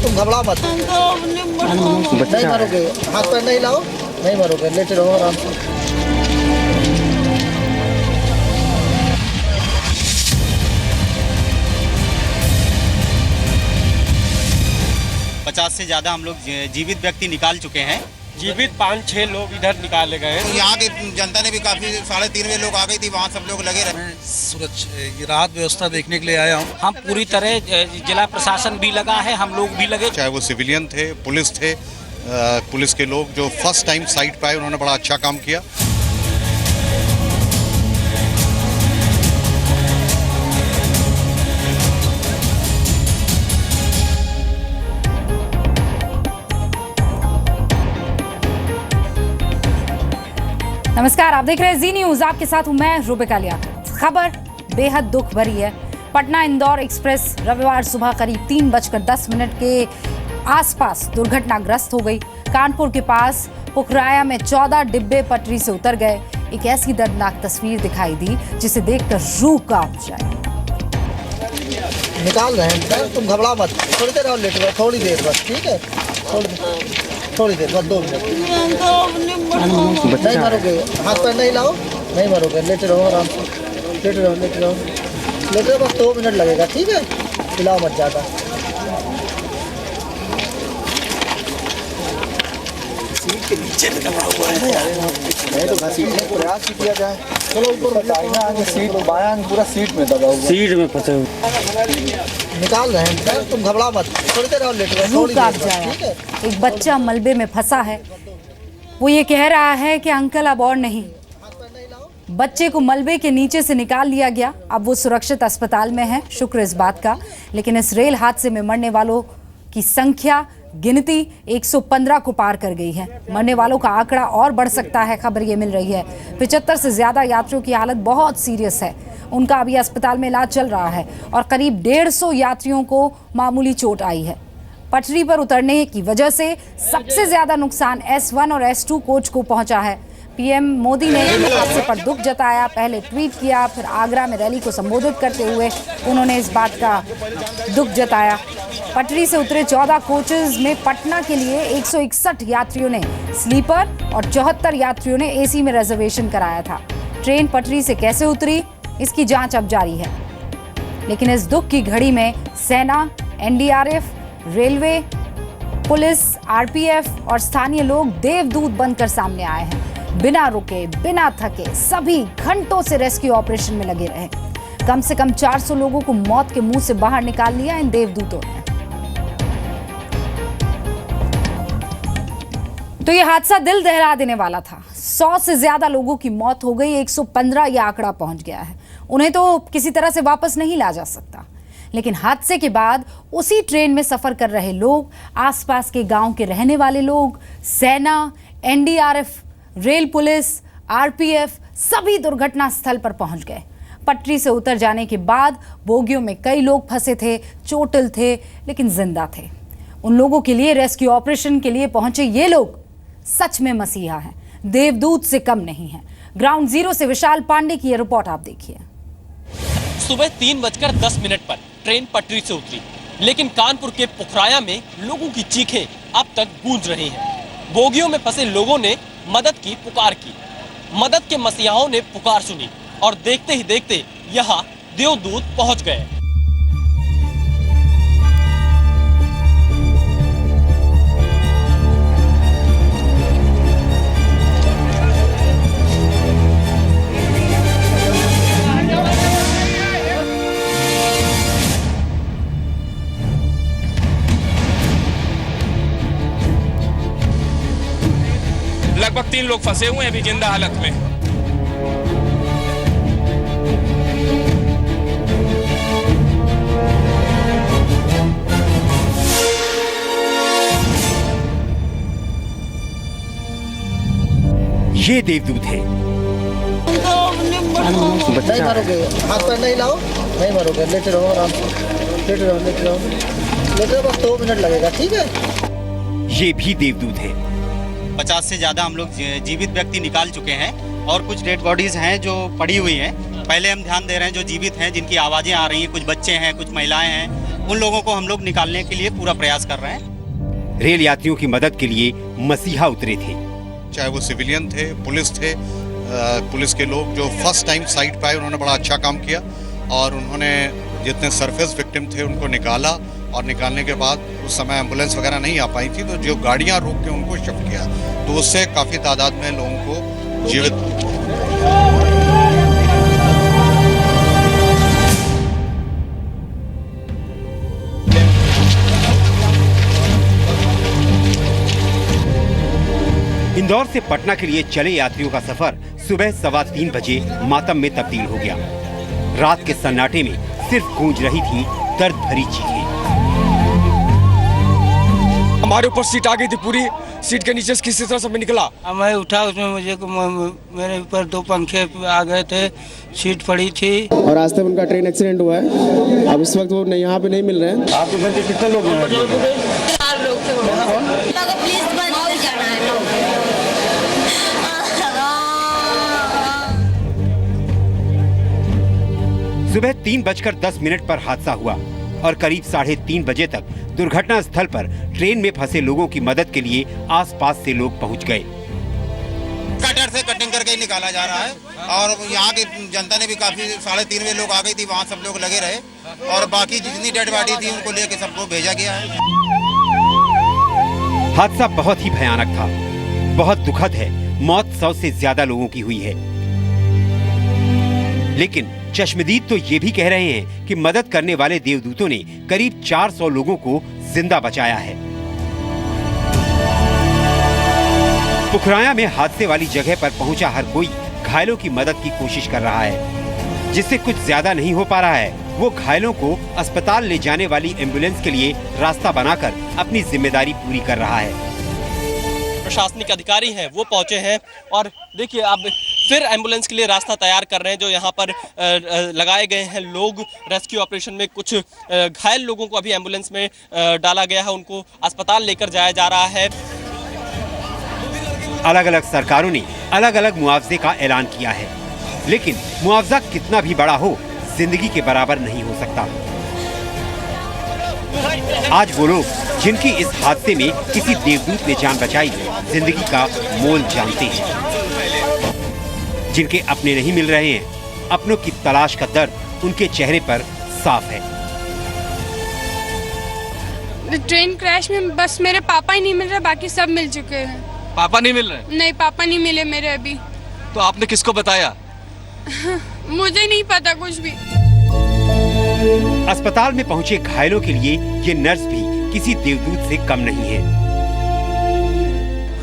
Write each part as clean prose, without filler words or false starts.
तुम घबराओ मत, नहीं मरोगे, हाथ पैर नहीं लाओ, नहीं मरोगे, लेटे रहो आराम से। 50 से ज़्यादा हम लोग जीवित व्यक्ति निकाल चुके हैं। जीवित 5-6 लोग इधर निकाले गए। यहाँ की जनता ने भी काफी 3:30 बजे लोग आ गई थी, वहाँ सब लोग लगे रहे। मैं राहत व्यवस्था देखने के लिए आया हूँ। हम पूरी तरह जिला प्रशासन भी लगा है, हम लोग भी लगे, चाहे वो सिविलियन थे, पुलिस थे, पुलिस के लोग जो फर्स्ट टाइम साइट पे आए उन्होंने बड़ा अच्छा काम किया। नमस्कार, आप देख रहे हैं जी न्यूज, आपके साथ हूं मैं रुबिका लियाकत। खबर बेहद दुख भरी है। पटना इंदौर एक्सप्रेस रविवार सुबह करीब 3:10 के आसपास दुर्घटनाग्रस्त हो गई। कानपुर के पास पुखराया में 14 डिब्बे पटरी से उतर गए। एक ऐसी दर्दनाक तस्वीर दिखाई दी जिसे देखकर रूह कांप जाए। निकाल रहे हैं सर, तुम घबराओ मत, थोड़ी देर और लेटे रहो, थोड़ी देर बस, ठीक है, थोड़ी देर बस, 2 मिनट, नहीं मरोगे, हाथ पैर नहीं लाओ, नहीं मरोगे, लेटे रहो आराम से, लेटे रहो, लेटे रहो, लेटे रहो, बस 2 मिनट लगेगा, ठीक है, हिलाओ मत ज़्यादा। सीट के नीचे दबा हुआ है, तो सीट में प्रयास किया जाए। चलो ऊपर बताइए, आगे सीट बायां पूरा सीट में दबा हुआ, सीट में फंसे हुए। निकाल रहे हैं सर, तुम घबराओ मत, थोड़ी देर और लेटे रहो, रूह कांप जाए। एक बच्चा मलबे में फंसा है, वो ये कह रहा है कि अंकल अब और नहीं। बच्चे को मलबे के नीचे से निकाल लिया गया, अब वो सुरक्षित अस्पताल में है, शुक्र इस बात का। लेकिन इस रेल हादसे में मरने वालों की संख्या गिनती 115 को पार कर गई है। मरने वालों का आंकड़ा और बढ़ सकता है, खबर ये मिल रही है। 75 से ज्यादा यात्रियों की हालत बहुत सीरियस है, उनका अभी अस्पताल में इलाज चल रहा है और करीब 150 यात्रियों को मामूली चोट आई है। पटरी पर उतरने की वजह से सबसे ज्यादा नुकसान S1 और S2 कोच को पहुंचा है। पीएम मोदी ने हादसे पर दुख जताया, पहले ट्वीट किया, फिर आगरा में रैली को संबोधित करते हुए उन्होंने इस बात का दुख जताया। पटरी से उतरे 14 कोचेज में पटना के लिए 161 यात्रियों ने स्लीपर और 74 यात्रियों ने एसी में रिजर्वेशन कराया था। ट्रेन पटरी से कैसे उतरी, इसकी जांच अब जारी है। लेकिन इस दुख की घड़ी में सेना, एनडीआरएफ, रेलवे, पुलिस, आरपीएफ और स्थानीय लोग देवदूत बनकर सामने आए हैं। बिना रुके, बिना थके सभी घंटों से रेस्क्यू ऑपरेशन में लगे रहे। कम से कम 400 लोगों को मौत के मुंह से बाहर निकाल लिया इन देवदूतों ने। तो ये हादसा दिल दहला देने वाला था। 100 से ज्यादा लोगों की मौत हो गई, 115 ये आंकड़ा पहुंच गया है। उन्हें तो किसी तरह से वापस नहीं ला जा सकता। लेकिन हादसे के बाद उसी ट्रेन में सफर कर रहे लोग, आसपास के गांव के रहने वाले लोग, सेना, एनडीआरएफ, रेल पुलिस, आरपीएफ सभी दुर्घटना स्थल पर पहुंच गए। पटरी से उतर जाने के बाद बोगियों में कई लोग फंसे थे, चोटिल थे, लेकिन जिंदा थे। उन लोगों के लिए रेस्क्यू ऑपरेशन के लिए पहुंचे ये लोग सच में मसीहा हैं, देवदूत से कम नहीं है। ग्राउंड जीरो से विशाल पांडे की यह रिपोर्ट आप देखिए। सुबह 3:10 पर ट्रेन पटरी से उतरी, लेकिन कानपुर के पुखराया में लोगों की चीखें अब तक गूंज रही हैं। बोगियों में फंसे लोगों ने मदद की पुकार की। मदद के मसीहाओं ने पुकार सुनी और देखते ही देखते यहाँ देवदूत पहुंच गए। लगभग 3 लोग फंसे हुए हैं अभी जिंदा हालत में। ये देवदूत है। नहीं मरोगे, हाथ पैर नहीं लाओ, नहीं मरोगे, लेटे रहो आराम से, लेटे रहो, लेटे रहो, लेटे रहो, बस 2 मिनट लगेगा, ठीक है। ये भी देवदूत है। 50 से ज़्यादा हम लोग जीवित व्यक्ति निकाल चुके हैं और कुछ डेड बॉडीज़ हैं जो पड़ी हुई हैं। पहले हम ध्यान दे रहे हैं जो जीवित हैं, जिनकी आवाज़ें आ रही हैं, कुछ बच्चे हैं, कुछ महिलाएं हैं, उन लोगों को हम लोग निकालने के लिए पूरा प्रयास कर रहे हैं। रेल यात्रियों की मदद के लिए मसीहा उतरे थे। चाहे वो सिविलियन थे, पुलिस थे, पुलिस के लोग जो फर्स्ट टाइम साइट पे आए उन्होंने बड़ा अच्छा काम किया और उन्होंने जितने सरफेस विक्टिम थे उनको निकाला और निकालने के बाद उस समय एम्बुलेंस वगैरह नहीं आ पाई थी तो जो गाड़ियां रोक के उनको शिफ्ट किया तो उससे काफ़ी तादाद में लोगों को जीवित। इंदौर से पटना के लिए चले यात्रियों का सफर सुबह 3:15 बजे मातम में तब्दील हो गया। रात के सन्नाटे में सिर्फ गूंज रही थी दर्द भरी चीखें। हमारे ऊपर सीट आ गई थी, पूरी सीट के नीचे से किसी तरह से मैं निकला। मैं उठा, उसमें मेरे ऊपर 2 पंखे आ गए थे, सीट पड़ी थी। और रास्ते में उनका ट्रेन एक्सीडेंट हुआ है। अब इस वक्त वो यहाँ पे नहीं मिल रहे हैं। आपके घर के कितने लोग हैं? 4 लोग थे। सुबह 3:10 पर हादसा हुआ और करीब 3:30 बजे तक दुर्घटना स्थल पर ट्रेन में फंसे लोगों की मदद के लिए आसपास से लोग पहुंच गए। कटर से कटिंग करके ही निकाला जा रहा है और यहाँ की जनता ने भी काफी 3:30 बजे लोग आ गई थी, वहाँ सब लोग लगे रहे और बाकी जितनी डेड बॉडी थी उनको लेके सबको भेजा गया है। हादसा बहुत ही भयानक था, बहुत दुखद है। मौत 100 से ज्यादा लोगों की हुई है, लेकिन चश्मदीद तो ये भी कह रहे हैं कि मदद करने वाले देवदूतों ने करीब 400 लोगों को जिंदा बचाया है। पुखराया में हादसे वाली जगह पर पहुंचा हर कोई घायलों की मदद की कोशिश कर रहा है। जिससे कुछ ज्यादा नहीं हो पा रहा है, वो घायलों को अस्पताल ले जाने वाली एम्बुलेंस के लिए रास्ता बनाकर अपनी जिम्मेदारी पूरी कर रहा है। प्रशासनिक अधिकारी हैं वो पहुंचे हैं और देखिए अब फिर एम्बुलेंस के लिए रास्ता तैयार कर रहे हैं। जो यहाँ पर लगाए गए हैं लोग रेस्क्यू ऑपरेशन में, कुछ घायल लोगों को अभी एम्बुलेंस में डाला गया है, उनको अस्पताल लेकर जाया जा रहा है। अलग अलग सरकारों ने अलग अलग मुआवजे का ऐलान किया है, लेकिन मुआवजा कितना भी बड़ा हो, जिंदगी के बराबर नहीं हो सकता। आज वो लोग जिनकी इस हादसे में किसी देवदूत ने जान बचाई, जिंदगी का मोल जानते हैं। जिनके अपने नहीं मिल रहे हैं, अपनों की तलाश का दर्द उनके चेहरे पर साफ है। ट्रेन क्रैश में बस मेरे पापा ही नहीं मिल रहे, बाकी सब मिल चुके हैं। पापा नहीं मिल रहे? नहीं, पापा नहीं मिले मेरे अभी। तो आपने किसको बताया? मुझे नहीं पता कुछ भी। अस्पताल में पहुंचे घायलों के लिए ये नर्स भी किसी देवदूत से कम नहीं है।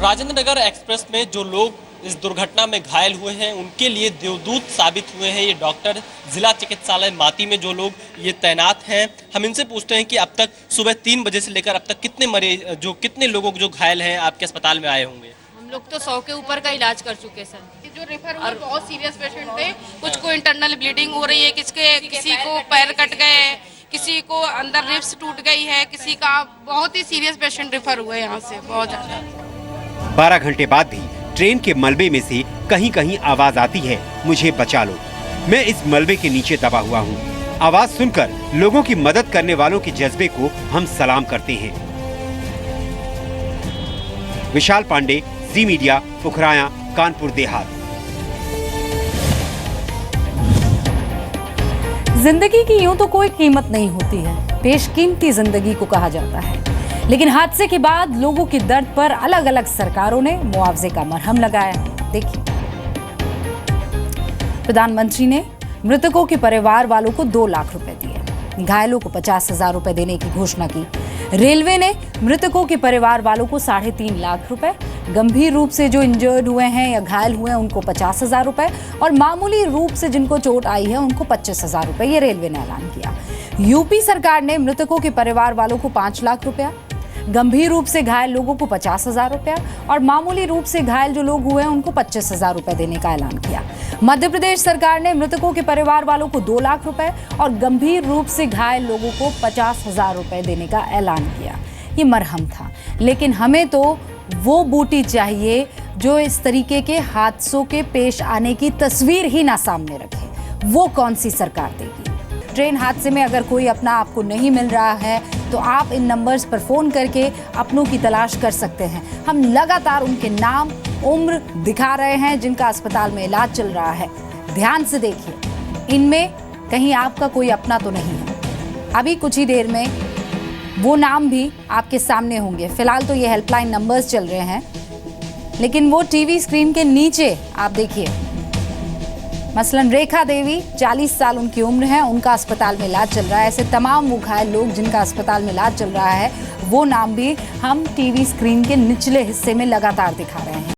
राजेंद्र नगर एक्सप्रेस में जो लोग इस दुर्घटना में घायल हुए हैं उनके लिए देवदूत साबित हुए हैं ये डॉक्टर। जिला चिकित्सालय माती में जो लोग ये तैनात हैं, हम इनसे पूछते हैं कि अब तक सुबह 3 बजे से लेकर अब तक कितने मरीज, कितने लोगों जो घायल हैं आपके अस्पताल में आए होंगे? हम लोग तो 100 के ऊपर का इलाज कर चुके सर। जो रेफर हुए बहुत सीरियस पेशेंट थे, कुछ को इंटरनल ब्लीडिंग हो रही है, किसी को पैर कट गए, किसी को अंदर रिब्स टूट गई है, किसी का बहुत ही सीरियस पेशेंट रेफर हुए यहाँ से बहुत ज्यादा। 12 घंटे बाद भी ट्रेन के मलबे में से कहीं कहीं आवाज आती है, मुझे बचा लो। मैं इस मलबे के नीचे दबा हुआ हूँ। आवाज सुनकर लोगों की मदद करने वालों के जज्बे को हम सलाम करते हैं। विशाल पांडे, जी मीडिया, पुखराया, कानपुर देहात। जिंदगी की यूं तो कोई कीमत नहीं होती है, बेशकीमती जिंदगी को कहा जाता है। लेकिन हादसे के बाद लोगों के दर्द पर अलग अलग सरकारों ने मुआवजे का मरहम लगाया। देखिए, प्रधानमंत्री ने मृतकों के परिवार वालों को 2 लाख रुपए दिए, घायलों को 50,000 रुपए देने की घोषणा की। रेलवे ने मृतकों के परिवार वालों को 3.5 लाख रुपए, गंभीर रूप से जो इंजर्ड हुए हैं या घायल हुए हैं उनको 50,000 रुपए और मामूली रूप से जिनको चोट आई है उनको 25,000 रुपए, ये रेलवे ने ऐलान किया। यूपी सरकार ने मृतकों के परिवार वालों को 5 लाख रुपया, गंभीर रूप से घायल लोगों को 50,000 रुपया और मामूली रूप से घायल जो लोग हुए हैं उनको 25,000 रुपए देने का ऐलान किया। मध्य प्रदेश सरकार ने मृतकों के परिवार वालों को 2 लाख रुपए और गंभीर रूप से घायल लोगों को 50,000 रुपए देने का ऐलान किया। ये मरहम था, लेकिन हमें तो वो बूटी चाहिए जो इस तरीके के हादसों के पेश आने की तस्वीर ही ना सामने रखे। वो कौन सी सरकार देगी ट्रेन हादसे में अगर कोई अपना आपको नहीं मिल रहा है तो आप इन नंबर्स पर फ़ोन करके अपनों की तलाश कर सकते हैं। हम लगातार उनके नाम, उम्र दिखा रहे हैं जिनका अस्पताल में इलाज चल रहा है। ध्यान से देखिए, इनमें कहीं आपका कोई अपना तो नहीं है। अभी कुछ ही देर में वो नाम भी आपके सामने होंगे। फिलहाल तो ये हेल्पलाइन नंबर्स चल रहे हैं, लेकिन वो टीवी स्क्रीन के नीचे आप देखिए, मसलन रेखा देवी 40 साल उनकी उम्र है, उनका अस्पताल में इलाज चल रहा है। ऐसे तमाम वो घायल लोग जिनका अस्पताल में इलाज चल रहा है, वो नाम भी हम टीवी स्क्रीन के निचले हिस्से में लगातार दिखा रहे हैं।